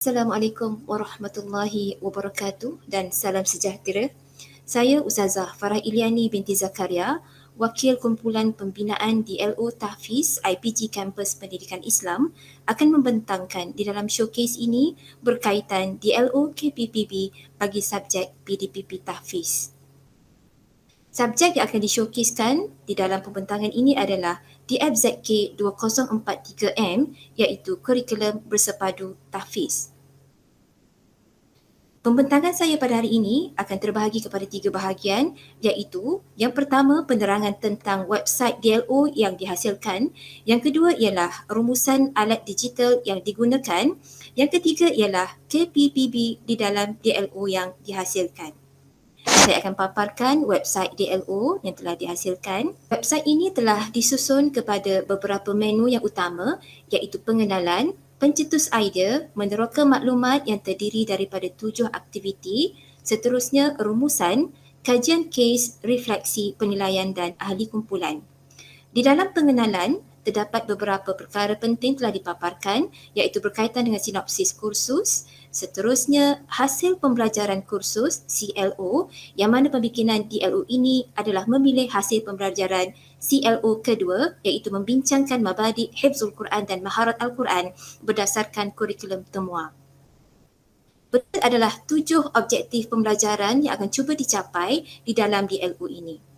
Assalamualaikum warahmatullahi wabarakatuh dan salam sejahtera. Saya Ustazah Farah Iliani binti Zakaria, Wakil Kumpulan Pembinaan DLO Tahfiz IPG Kampus Pendidikan Islam akan membentangkan di dalam showcase ini berkaitan DLO KPPB bagi subjek PDPP Tahfiz. Subjek yang akan di-showcasekan di dalam pembentangan ini adalah DFZK 2043M iaitu Kurikulum Bersepadu Tahfiz. Pembentangan saya pada hari ini akan terbahagi kepada 3 bahagian iaitu yang pertama penerangan tentang website DLO yang dihasilkan, yang kedua ialah rumusan alat digital yang digunakan, yang ketiga ialah KPPB di dalam DLO yang dihasilkan. Saya akan paparkan website DLO yang telah dihasilkan. Website ini telah disusun kepada beberapa menu yang utama iaitu pengenalan, pencetus idea, meneroka maklumat yang terdiri daripada 7 aktiviti, seterusnya rumusan, kajian kes, refleksi, penilaian dan ahli kumpulan. Di dalam pengenalan, terdapat beberapa perkara penting telah dipaparkan iaitu berkaitan dengan sinopsis kursus, seterusnya hasil pembelajaran kursus CLO yang mana pembikinan DLO ini adalah memilih hasil pembelajaran CLO kedua iaitu membincangkan mabadi' hifzul Quran dan maharat Al-Quran berdasarkan kurikulum temua. Berikut adalah 7 objektif pembelajaran yang akan cuba dicapai di dalam DLO ini.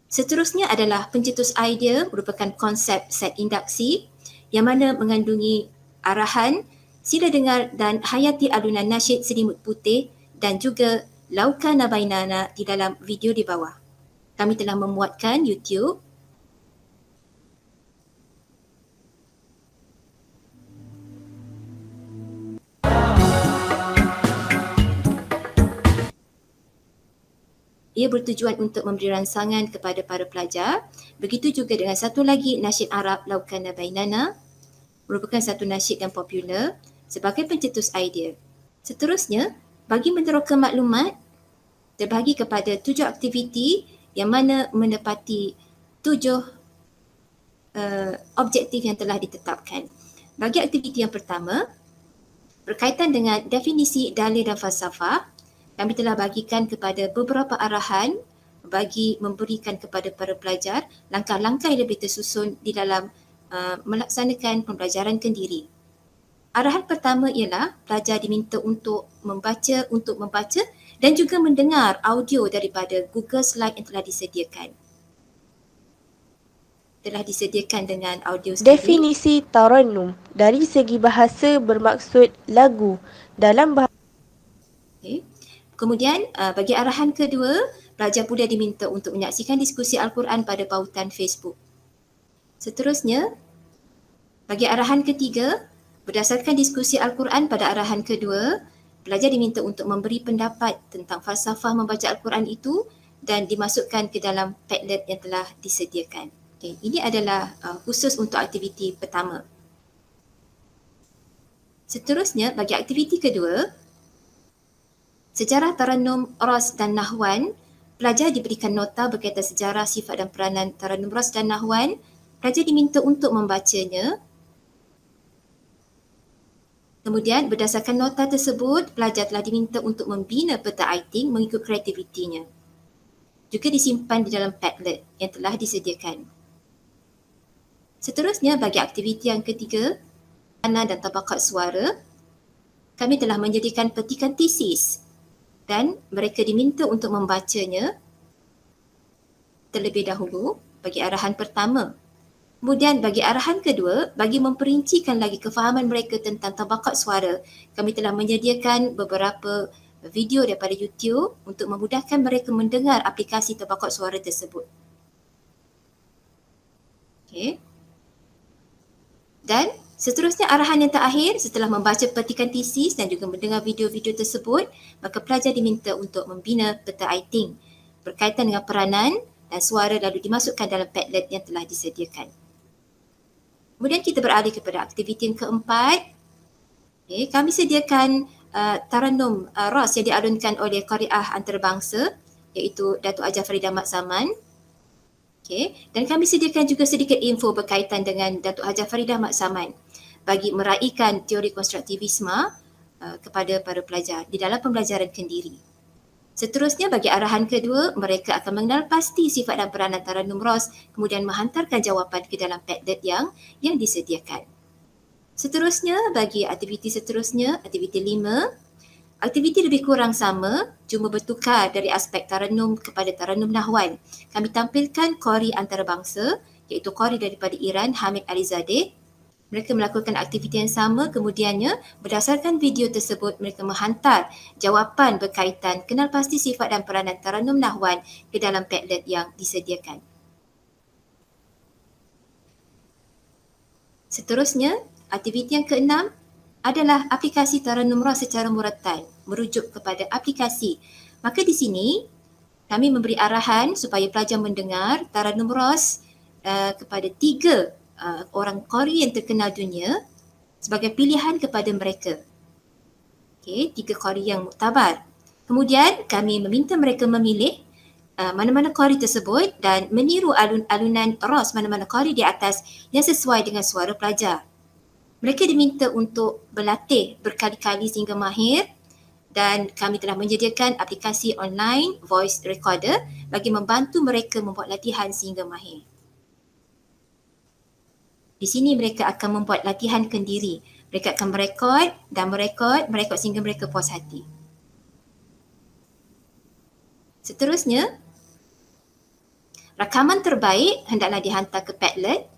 Seterusnya adalah pencetus idea merupakan konsep set induksi yang mana mengandungi arahan sila dengar dan hayati alunan nasyid Selimut Putih dan juga Laukana Bainana di dalam video di bawah. Kami telah memuatkan YouTube. Ia bertujuan untuk memberi rangsangan kepada para pelajar. Begitu juga dengan satu lagi nasyid Arab Laukana Bainana, merupakan satu nasyid yang popular sebagai pencetus idea. Seterusnya, bagi meneroka maklumat, terbahagi kepada 7 aktiviti yang mana menepati 7 objektif yang telah ditetapkan. Bagi aktiviti yang pertama, berkaitan dengan definisi dalil dan falsafah, kami telah bagikan kepada beberapa arahan bagi memberikan kepada para pelajar langkah-langkah yang lebih tersusun di dalam melaksanakan pembelajaran kendiri. Arahan pertama ialah pelajar diminta untuk membaca dan juga mendengar audio daripada Google Slide yang telah disediakan. Telah disediakan dengan audio sendiri. Definisi tarannum dari segi bahasa bermaksud lagu dalam bahasa. Okay. Kemudian bagi arahan kedua, pelajar pula diminta untuk menyaksikan diskusi Al-Quran pada pautan Facebook. Seterusnya, bagi arahan ketiga, berdasarkan diskusi Al-Quran pada arahan kedua, pelajar diminta untuk memberi pendapat tentang falsafah membaca Al-Quran itu dan dimasukkan ke dalam Padlet yang telah disediakan. Okay, ini adalah khusus untuk aktiviti pertama. Seterusnya, bagi aktiviti kedua, sejarah tarannum, ras dan nahwan, pelajar diberikan nota berkaitan sejarah, sifat dan peranan tarannum, ras dan nahwan. Pelajar diminta untuk membacanya. Kemudian berdasarkan nota tersebut, pelajar telah diminta untuk membina peta writing mengikut kreativitinya. Juga disimpan di dalam Padlet yang telah disediakan. Seterusnya, bagi aktiviti yang ketiga, makna dan tabakat suara, kami telah menyediakan petikan tesis dan mereka diminta untuk membacanya terlebih dahulu bagi arahan pertama. Kemudian bagi arahan kedua, bagi memperincikan lagi kefahaman mereka tentang tabakat suara, kami telah menyediakan beberapa video daripada YouTube untuk memudahkan mereka mendengar aplikasi tabakat suara tersebut. Okay. Dan seterusnya arahan yang terakhir, setelah membaca petikan tesis dan juga mendengar video-video tersebut, maka pelajar diminta untuk membina peta writing berkaitan dengan peranan dan suara lalu dimasukkan dalam Padlet yang telah disediakan. Kemudian kita beralih kepada aktiviti yang keempat. Okay, kami sediakan tarannum ras yang dialunkan oleh Qariah Antarabangsa iaitu Datuk Haji Farida Mat Zaman. Okay. Dan kami sediakan juga sedikit info berkaitan dengan Datuk Haji Farida Mat Zaman. bagi meraihkan teori konstruktivisme kepada para pelajar di dalam pembelajaran kendiri. Seterusnya, bagi arahan kedua, mereka akan mengenal pasti sifat dan peranan Tarannum ROS, kemudian menghantarkan jawapan ke dalam Padlet yang disediakan. Seterusnya, bagi aktiviti seterusnya, aktiviti 5, aktiviti lebih kurang sama, cuma bertukar dari aspek Tarannum kepada Tarannum Nahwan. Kami tampilkan qari antarabangsa, iaitu qari daripada Iran, Hamid Alizadeh. Mereka melakukan aktiviti yang sama, kemudiannya berdasarkan video tersebut mereka menghantar jawapan berkaitan kenal pasti sifat dan peranan Tarannum Nahwan ke dalam Padlet yang disediakan. Seterusnya, aktiviti yang keenam adalah aplikasi Tarannum ROS secara murattal, merujuk kepada aplikasi. Maka di sini kami memberi arahan supaya pelajar mendengar Tarannum ROS kepada 3 orang qari yang terkenal dunia sebagai pilihan kepada mereka. Okey, 3 qari yang muktabar. Kemudian kami meminta mereka memilih mana-mana qari tersebut dan meniru alunan ROS mana-mana qari di atas yang sesuai dengan suara pelajar. Mereka diminta untuk berlatih berkali-kali sehingga mahir, dan kami telah menyediakan aplikasi online voice recorder bagi membantu mereka membuat latihan sehingga mahir. Di sini mereka akan membuat latihan kendiri. Mereka akan merekod sehingga mereka puas hati. Seterusnya, rakaman terbaik hendaklah dihantar ke Padlet.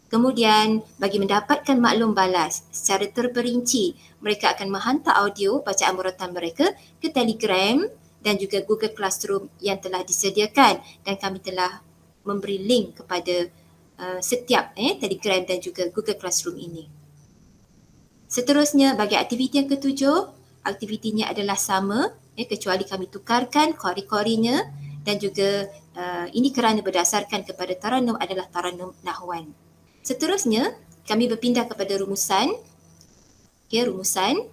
Kemudian, bagi mendapatkan maklum balas secara terperinci, mereka akan menghantar audio bacaan murattal mereka ke Telegram dan juga Google Classroom yang telah disediakan, dan kami telah memberi link kepada setiap Telegram dan juga Google Classroom ini. Seterusnya, bagi aktiviti yang ketujuh, aktivitinya adalah sama, kecuali kami tukarkan qari-qarinya, dan juga ini kerana berdasarkan kepada Tarannum adalah Tarannum Nahwan. Seterusnya, kami berpindah kepada rumusan. Rumusan.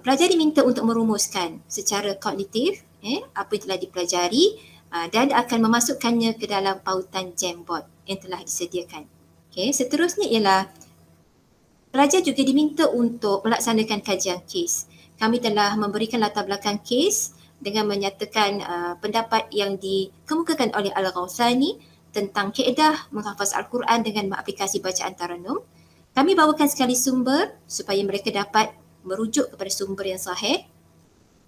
Pelajar diminta untuk merumuskan secara kognitif apa yang telah dipelajari dan akan memasukkannya ke dalam pautan Jamboard yang telah disediakan. Seterusnya ialah pelajar juga diminta untuk melaksanakan kajian kes. Kami telah memberikan latar belakang kes dengan menyatakan pendapat yang dikemukakan oleh Al-Ghawthani tentang kaedah menghafaz Al-Quran dengan mengaplikasi bacaan Tarannum. Kami bawakan sekali sumber supaya mereka dapat merujuk kepada sumber yang sahih.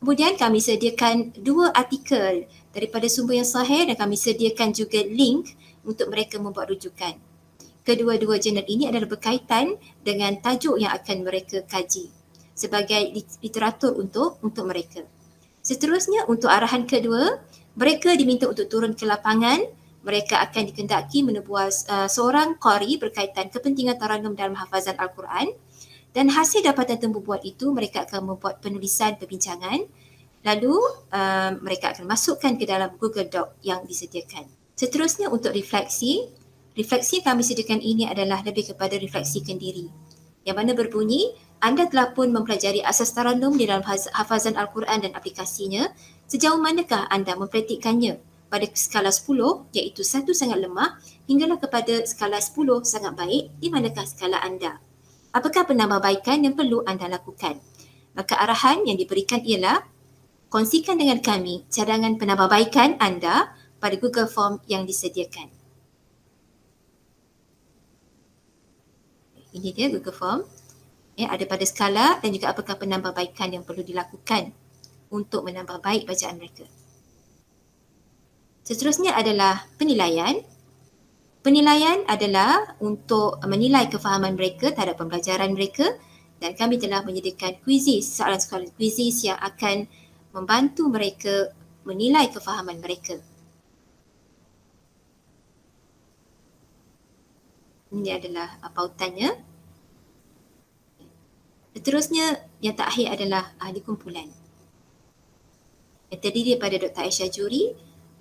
Kemudian kami sediakan 2 artikel daripada sumber yang sahih dan kami sediakan juga link untuk mereka membuat rujukan. Kedua-dua jurnal ini adalah berkaitan dengan tajuk yang akan mereka kaji sebagai literatur untuk mereka. Seterusnya, untuk arahan kedua, mereka diminta untuk turun ke lapangan. Mereka akan dikendaki menubuh seorang qari berkaitan kepentingan Tarannum dalam hafazan Al-Quran. Dan hasil dapatan tembubuan itu, mereka akan membuat penulisan perbincangan. Lalu, mereka akan masukkan ke dalam Google Doc yang disediakan. Seterusnya, untuk refleksi. Refleksi yang kami sediakan ini adalah lebih kepada refleksi kendiri. Yang mana berbunyi, anda telah pun mempelajari asas Tarannum di dalam hafazan Al-Quran dan aplikasinya. Sejauh manakah anda mempraktikkannya? Pada skala 10, iaitu 1 sangat lemah, hinggalah kepada skala 10 sangat baik, di manakah skala anda? Apakah penambahbaikan yang perlu anda lakukan? Maka arahan yang diberikan ialah kongsikan dengan kami cadangan penambahbaikan anda pada Google Form yang disediakan. Ini dia Google Form. Ada pada skala dan juga apakah penambahbaikan yang perlu dilakukan untuk menambah baik bacaan mereka. Seterusnya adalah penilaian. Penilaian adalah untuk menilai kefahaman mereka terhadap pembelajaran mereka, dan kami telah menyediakan kuisis, soalan-soalan kuisis yang akan membantu mereka menilai kefahaman mereka. Ini adalah pautannya. Seterusnya, yang terakhir adalah ahli kumpulan. Yang terdiri daripada Dr. Aisyah Juri,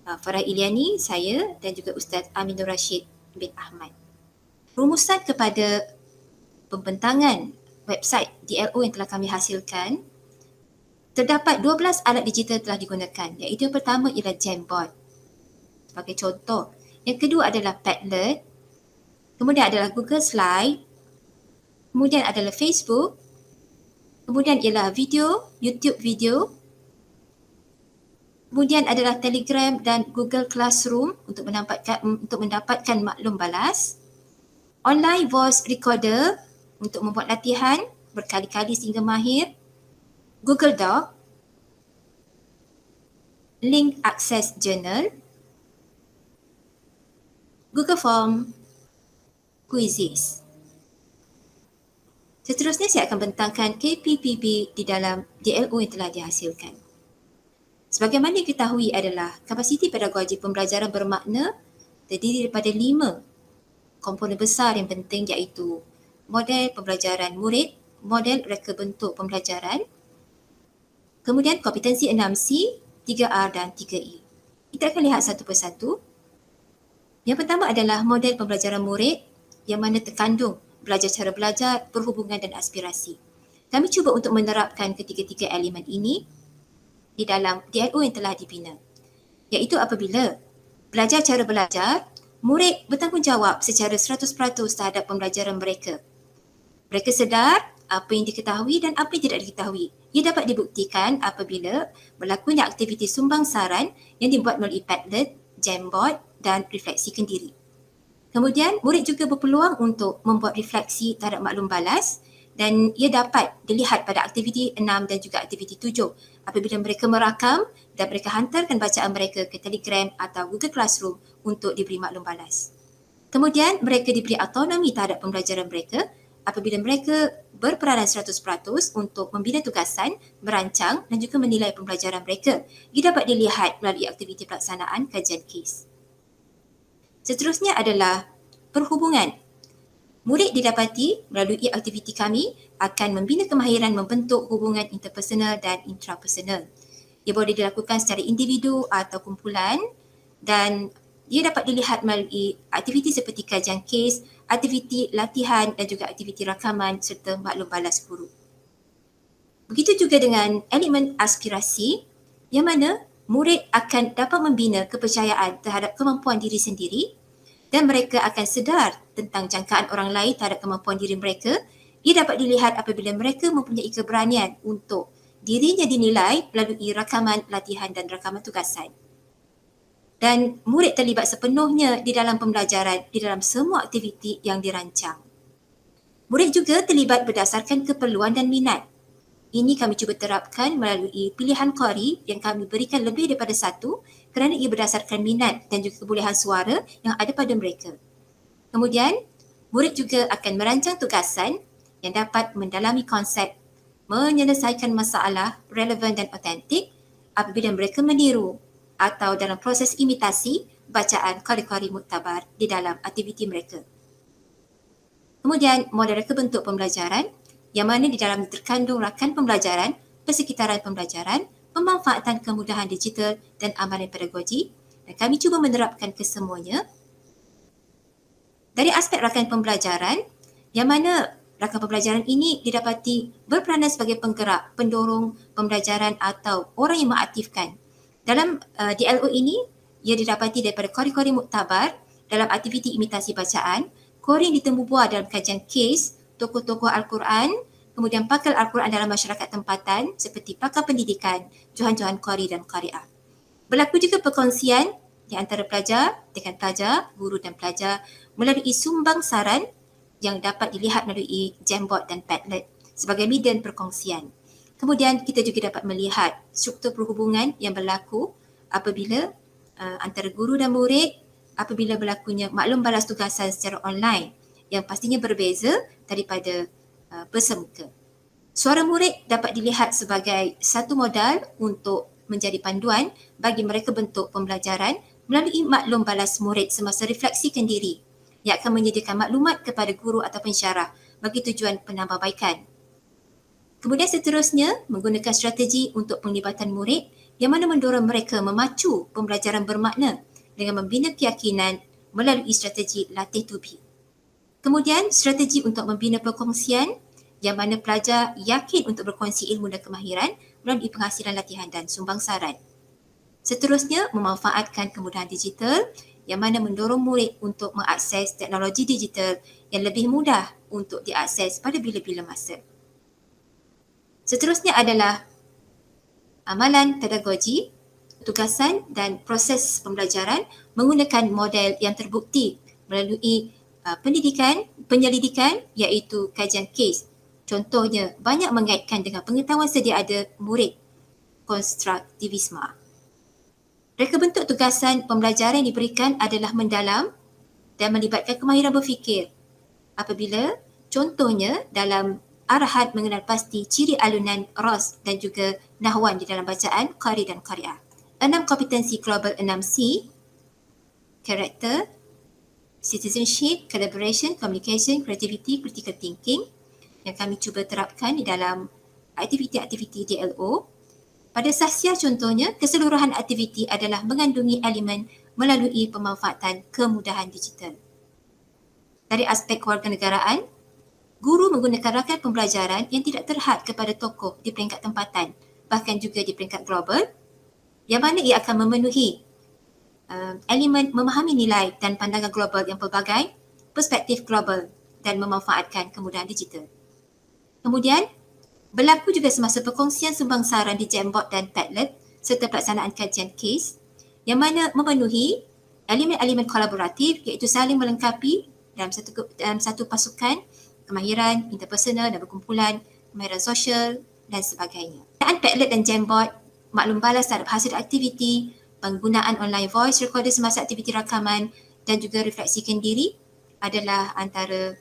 Farah Iliani, saya dan juga Ustaz Aminur Rashid bin Ahmad. Rumusan kepada pembentangan website DLO yang telah kami hasilkan, terdapat 12 alat digital telah digunakan, iaitu yang pertama ialah Jamboard sebagai contoh. Yang kedua adalah Padlet, kemudian adalah Google Slide, Kemudian adalah Facebook. Kemudian ialah video, YouTube video. Kemudian adalah Telegram dan Google Classroom untuk mendapatkan maklum balas. Online voice recorder untuk membuat latihan berkali-kali sehingga mahir. Google Doc, link access journal, Google Form, quizzes. Seterusnya saya akan bentangkan KPPB di dalam DLO yang telah dihasilkan. Sebagaimana diketahui adalah kapasiti pedagogi pembelajaran bermakna terdiri daripada 5 komponen besar yang penting, iaitu model pembelajaran murid, model reka bentuk pembelajaran, kemudian kompetensi 6C, 3R dan 3E. Kita akan lihat satu persatu. Yang pertama adalah model pembelajaran murid yang mana terkandung belajar cara belajar, perhubungan dan aspirasi. Kami cuba untuk menerapkan ketiga-tiga elemen ini di dalam DLO yang telah dibina, iaitu apabila belajar cara belajar, murid bertanggungjawab secara 100% terhadap pembelajaran mereka. Mereka sedar apa yang diketahui dan apa yang tidak diketahui. Ia dapat dibuktikan apabila berlakunya aktiviti sumbangsaran yang dibuat melalui Padlet, Jamboard dan refleksi kendiri. Kemudian, murid juga berpeluang untuk membuat refleksi terhadap maklum balas dan ia dapat dilihat pada aktiviti 6 dan juga aktiviti 7 apabila mereka merakam dan mereka hantarkan bacaan mereka ke Telegram atau Google Classroom untuk diberi maklum balas. Kemudian, mereka diberi autonomi terhadap pembelajaran mereka apabila mereka berperanan 100% untuk membina tugasan, merancang dan juga menilai pembelajaran mereka. Ia dapat dilihat melalui aktiviti pelaksanaan kajian kes. Seterusnya adalah perhubungan. Murid didapati melalui aktiviti kami akan membina kemahiran membentuk hubungan interpersonal dan intrapersonal. Ia boleh dilakukan secara individu atau kumpulan dan dia dapat dilihat melalui aktiviti seperti kajian kes, aktiviti latihan dan juga aktiviti rakaman serta maklum balas guru. Begitu juga dengan elemen aspirasi yang mana murid akan dapat membina kepercayaan terhadap kemampuan diri sendiri dan mereka akan sedar tentang jangkaan orang lain terhadap kemampuan diri mereka. Ia dapat dilihat apabila mereka mempunyai keberanian untuk dirinya dinilai melalui rakaman latihan dan rakaman tugasan. Dan murid terlibat sepenuhnya di dalam pembelajaran di dalam semua aktiviti yang dirancang. Murid juga terlibat berdasarkan keperluan dan minat. Ini kami cuba terapkan melalui pilihan qori yang kami berikan lebih daripada satu kerana ia berdasarkan minat dan juga kebolehan suara yang ada pada mereka. Kemudian, murid juga akan merancang tugasan yang dapat mendalami konsep menyelesaikan masalah relevan dan autentik apabila mereka meniru atau dalam proses imitasi bacaan qori-qori muktabar di dalam aktiviti mereka. Kemudian, model reka bentuk pembelajaran yang mana di dalam terkandung rakan pembelajaran, persekitaran pembelajaran, pemanfaatan kemudahan digital dan amalan pedagogi dan kami cuba menerapkan kesemuanya. Dari aspek rakan pembelajaran, yang mana rakan pembelajaran ini didapati berperanan sebagai penggerak, pendorong pembelajaran atau orang yang mengaktifkan. Dalam DLO ini, ia didapati daripada qori-qori muktabar dalam aktiviti imitasi bacaan, qori yang ditemu buah dalam kajian kes, tokoh-tokoh Al-Quran, kemudian pakar Al-Quran dalam masyarakat tempatan seperti pakar pendidikan, johan-johan qari dan qari'ah. Berlaku juga perkongsian di antara pelajar dengan pelajar, guru dan pelajar melalui sumbang saran yang dapat dilihat melalui Jamboard dan Padlet sebagai media perkongsian. Kemudian kita juga dapat melihat struktur perhubungan yang berlaku apabila antara guru dan murid apabila berlakunya maklum balas tugasan secara online yang pastinya berbeza daripada bersemuka. Suara murid dapat dilihat sebagai satu modal untuk menjadi panduan bagi mereka bentuk pembelajaran melalui maklum balas murid semasa refleksikan diri yang akan menyediakan maklumat kepada guru atau pensyarah bagi tujuan penambahbaikan. Kemudian seterusnya, menggunakan strategi untuk penglibatan murid yang mana mendorong mereka memacu pembelajaran bermakna dengan membina keyakinan melalui strategi latih tubi. Kemudian, strategi untuk membina perkongsian yang mana pelajar yakin untuk berkongsi ilmu dan kemahiran melalui penghasilan latihan dan sumbangsaran. Seterusnya, memanfaatkan kemudahan digital yang mana mendorong murid untuk mengakses teknologi digital yang lebih mudah untuk diakses pada bila-bila masa. Seterusnya adalah amalan pedagogi, tugasan dan proses pembelajaran menggunakan model yang terbukti melalui penyelidikan iaitu kajian kes. Contohnya, banyak mengaitkan dengan pengetahuan sedia ada murid, konstruktivisme. Reka bentuk tugasan pembelajaran yang diberikan adalah mendalam dan melibatkan kemahiran berfikir. Apabila contohnya dalam arahan mengenal pasti ciri alunan ros dan juga nahwan di dalam bacaan, qari dan qari'ah. 6 kompetensi global 6C, character, citizenship, collaboration, communication, creativity, critical thinking yang kami cuba terapkan di dalam aktiviti-aktiviti DLO. Pada sahsia contohnya, keseluruhan aktiviti adalah mengandungi elemen melalui pemanfaatan kemudahan digital. Dari aspek kewarganegaraan, guru menggunakan rakan pembelajaran yang tidak terhad kepada tokoh di peringkat tempatan, bahkan juga di peringkat global, yang mana ia akan memenuhi elemen memahami nilai dan pandangan global yang pelbagai, perspektif global dan memanfaatkan kemudahan digital. Kemudian, berlaku juga semasa perkongsian sumbangsaran di Jamboard dan Padlet serta pelaksanaan kajian kes yang mana memenuhi elemen-elemen kolaboratif iaitu saling melengkapi dalam satu pasukan, kemahiran interpersonal dan berkumpulan, kemahiran sosial dan sebagainya. Penggunaan Padlet dan Jamboard, maklum balas terhadap hasil aktiviti, penggunaan online voice recorder semasa aktiviti rakaman dan juga refleksikan diri adalah antara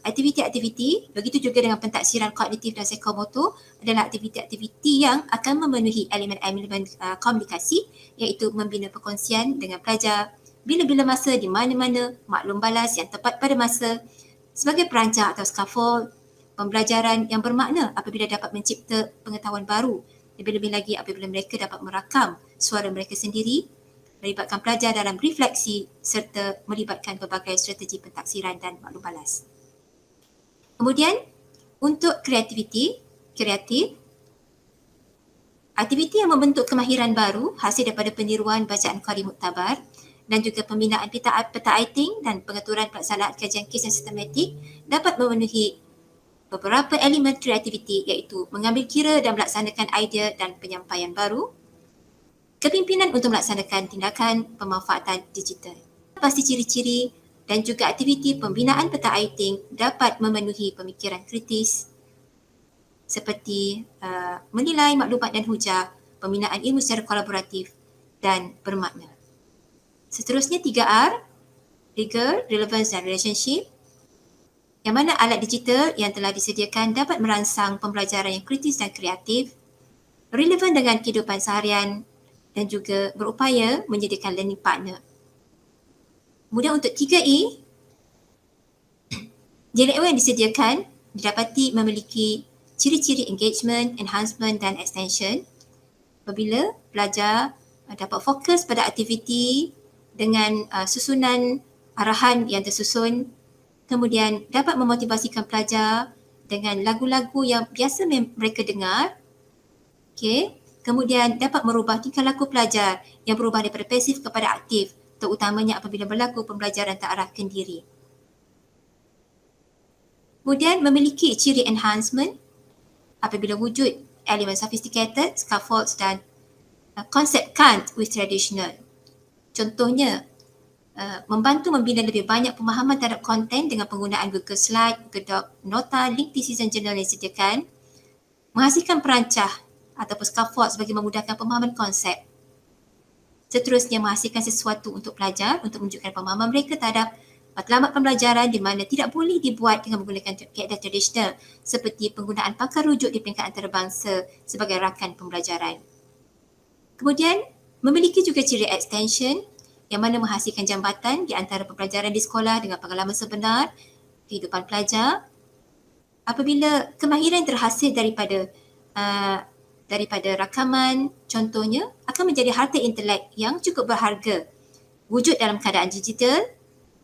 aktiviti-aktiviti. Begitu juga dengan pentaksiran kognitif dan psikomotor adalah aktiviti-aktiviti yang akan memenuhi elemen-elemen komunikasi iaitu membina perkongsian dengan pelajar bila-bila masa di mana-mana, maklum balas yang tepat pada masa sebagai perancang atau scaffold, pembelajaran yang bermakna apabila dapat mencipta pengetahuan baru, lebih-lebih lagi apabila mereka dapat merakam suara mereka sendiri, melibatkan pelajar dalam refleksi serta melibatkan berbagai strategi pentaksiran dan maklum balas. Kemudian, untuk kreatif, aktiviti yang membentuk kemahiran baru hasil daripada peniruan bacaan qari muktabar dan juga pembinaan peta writing dan pengaturan pelaksanaan kajian kes yang sistematik dapat memenuhi beberapa elemen kreativiti iaitu mengambil kira dan melaksanakan idea dan penyampaian baru, kepimpinan untuk melaksanakan tindakan pemanfaatan digital. Pasti ciri-ciri dan juga aktiviti pembinaan peta writing dapat memenuhi pemikiran kritis seperti menilai maklumat dan hujah, pembinaan ilmu secara kolaboratif dan bermakna. Seterusnya 3R, rigor, relevance dan relationship, yang mana alat digital yang telah disediakan dapat merangsang pembelajaran yang kritis dan kreatif, relevan dengan kehidupan seharian dan juga berupaya menjadikan learning partner. Kemudian untuk 3E, DLO yang disediakan didapati memiliki ciri-ciri engagement, enhancement dan extension apabila pelajar dapat fokus pada aktiviti dengan susunan arahan yang tersusun, kemudian dapat memotivasikan pelajar dengan lagu-lagu yang biasa mereka dengar, kemudian dapat merubah tingkah laku pelajar yang berubah daripada pasif kepada aktif, terutamanya apabila berlaku pembelajaran terarahkan diri. Kemudian memiliki ciri enhancement apabila wujud elemen sophisticated, scaffolds dan konsep Kant with traditional. Contohnya, membantu membina lebih banyak pemahaman terhadap konten dengan penggunaan Google Slide, Google Doc, nota, link decision journal yang disediakan, menghasilkan perancah ataupun scaffold sebagai memudahkan pemahaman konsep. Seterusnya, menghasilkan sesuatu untuk pelajar untuk menunjukkan pemahaman mereka terhadap matlamat pembelajaran di mana tidak boleh dibuat dengan menggunakan kaedah tradisional seperti penggunaan pakar rujuk di peringkat antarabangsa sebagai rakan pembelajaran. Kemudian, memiliki juga ciri extension yang mana menghasilkan jambatan di antara pembelajaran di sekolah dengan pengalaman sebenar, kehidupan pelajar. Apabila kemahiran terhasil daripada rakaman, contohnya, akan menjadi harta intelek yang cukup berharga. Wujud dalam keadaan digital,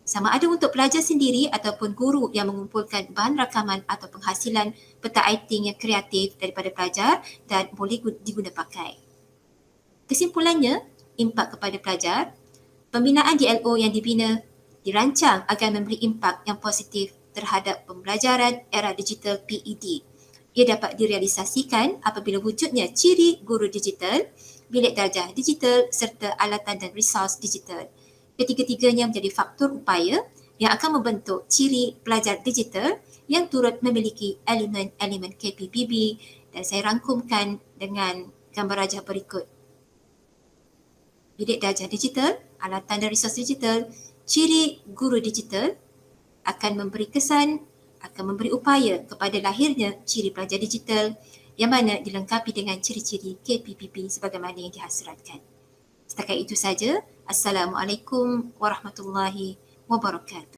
sama ada untuk pelajar sendiri ataupun guru yang mengumpulkan bahan rakaman atau penghasilan peta writing yang kreatif daripada pelajar dan boleh diguna pakai. Kesimpulannya, impak kepada pelajar, Pembinaan DLO yang dirancang agar memberi impak yang positif terhadap pembelajaran era digital PED. Ia dapat direalisasikan apabila wujudnya ciri guru digital, bilik darjah digital serta alatan dan resource digital. Ketiga-tiganya menjadi faktor upaya yang akan membentuk ciri pelajar digital yang turut memiliki elemen-elemen KPPB, dan saya rangkumkan dengan gambar rajah berikut. Bilik darjah digital, alatan dan resource digital, ciri guru digital akan memberi kesan, akan memberi upaya kepada lahirnya ciri pelajar digital yang mana dilengkapi dengan ciri-ciri KPPB sebagaimana yang dihasratkan. Setakat itu saja. Assalamualaikum warahmatullahi wabarakatuh.